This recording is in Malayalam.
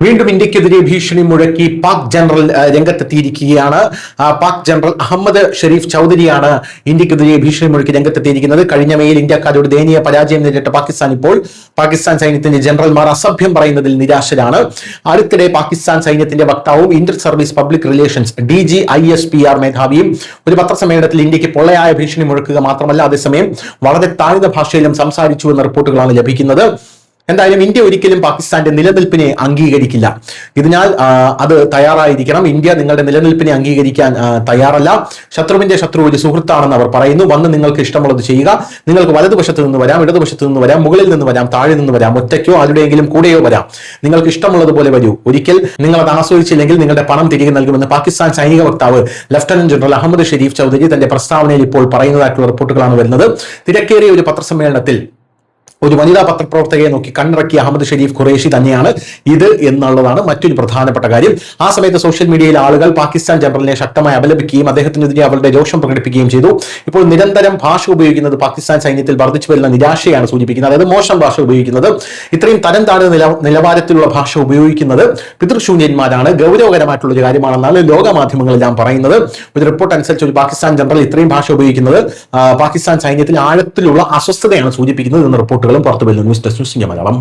വീണ്ടും ഇന്ത്യക്കെതിരെ ഭീഷണി മുഴക്കി പാക് ജനറൽ രംഗത്തെത്തിയിരിക്കുകയാണ്. പാക് ജനറൽ അഹമ്മദ് ഷെരീഫ് ചൗധരിയാണ് ഇന്ത്യക്കെതിരെ ഭീഷണി മുഴക്കി രംഗത്തെത്തിയിരിക്കുന്നത്. കഴിഞ്ഞ മെയിൽ ഇന്ത്യക്കാരോട് ദയനീയ പരാജയം നേരിട്ട പാകിസ്ഥാൻ ഇപ്പോൾ പാകിസ്ഥാൻ സൈന്യത്തിന്റെ ജനറൽമാർ അസഭ്യം പറയുന്നതിൽ നിരാശരാണ്. അടുത്തിടെ പാകിസ്ഥാൻ സൈന്യത്തിന്റെ വക്താവും inter service public relations DGISPR മേധാവിയും ഒരു പത്രസമ്മേളനത്തിൽ ഇന്ത്യക്ക് പൊള്ളയായ ഭീഷണി മുഴക്കുക മാത്രമല്ല, അതേസമയം വളരെ താഴ്ന്ന ഭാഷയിലും സംസാരിച്ചു എന്ന റിപ്പോർട്ടുകളാണ് ലഭിക്കുന്നത്. എന്തായാലും ഇന്ത്യ ഒരിക്കലും പാകിസ്ഥാന്റെ നിലനിൽപ്പിനെ അംഗീകരിക്കില്ല. ഇതിനാൽ അത് തയ്യാറായിരിക്കണം. ഇന്ത്യ നിങ്ങളുടെ നിലനിൽപ്പിനെ അംഗീകരിക്കാൻ തയ്യാറല്ല. ശത്രുവിന്റെ ശത്രു ഒരു സുഹൃത്താണെന്ന് അവർ പറയുന്നു. വന്ന് നിങ്ങൾക്ക് ഇഷ്ടമുള്ളത് ചെയ്യുക. നിങ്ങൾക്ക് വലതുവശത്ത് നിന്ന് വരാം, ഇടതുവശത്ത് നിന്ന് വരാം, മുകളിൽ നിന്ന് വരാം, താഴെ നിന്ന് വരാം, ഒറ്റയ്ക്കോ ആരുടെയെങ്കിലും കൂടെയോ വരാം. നിങ്ങൾക്ക് ഇഷ്ടമുള്ളതുപോലെ വരൂ. ഒരിക്കൽ നിങ്ങൾ അത് ആസ്വദിച്ചില്ലെങ്കിൽ നിങ്ങളുടെ പണം തിരികെ നൽകുമെന്ന് പാകിസ്ഥാൻ സൈനിക വക്താവ് lieutenant general Ahmed Sharif Chaudhary തന്റെ പ്രസ്താവനയിൽ ഇപ്പോൾ പറയുന്നതായിട്ടുള്ള റിപ്പോർട്ടുകളാണ് വരുന്നത്. തിരക്കേറിയ ഒരു പത്രസമ്മേളനത്തിൽ ഒരു വനിതാ പത്രപ്രവർത്തകയെ നോക്കി കണ്ണിറക്കിയ അഹമ്മദ് ഷെരീഫ് ഖുറേഷി തന്നെയാണ് ഇത് എന്നുള്ളതാണ് മറ്റൊരു പ്രധാനപ്പെട്ട കാര്യം. ആ സമയത്ത് സോഷ്യൽ മീഡിയയിൽ ആളുകൾ പാകിസ്ഥാൻ ജനറലിനെ ശക്തമായി അപലപിക്കുകയും അദ്ദേഹത്തിനെതിരെ അവരുടെ രോഷം പ്രകടിപ്പിക്കുകയും ചെയ്തു. ഇപ്പോൾ നിരന്തരം ഭാഷ ഉപയോഗിക്കുന്നത് പാകിസ്ഥാൻ സൈന്യത്തിൽ വർദ്ധിച്ചു വരുന്ന നിരാശയാണ് സൂചിപ്പിക്കുന്നത്. അതായത് മോശം ഭാഷ ഉപയോഗിക്കുന്നത്, ഇത്രയും തരം താഴ്ന്ന നിലവാരത്തിലുള്ള ഭാഷ ഉപയോഗിക്കുന്നത് പിതൃശൂന്യന്മാരാണ്, ഗൗരവകരമായിട്ടുള്ള ഒരു കാര്യമാണെന്നാണ് ലോകമാധ്യമങ്ങളെല്ലാം പറയുന്നത്. ഒരു റിപ്പോർട്ട് അനുസരിച്ച് ഒരു പാകിസ്ഥാൻ ജനറൽ ഇത്രയും ഭാഷ ഉപയോഗിക്കുന്നത് പാകിസ്ഥാൻ സൈന്യത്തിൽ ആഴത്തിലുള്ള അസ്വസ്ഥതയാണ് സൂചിപ്പിക്കുന്നത് എന്ന റിപ്പോർട്ട് പുറത്തു വരുന്നു. News desk news India Malayalam.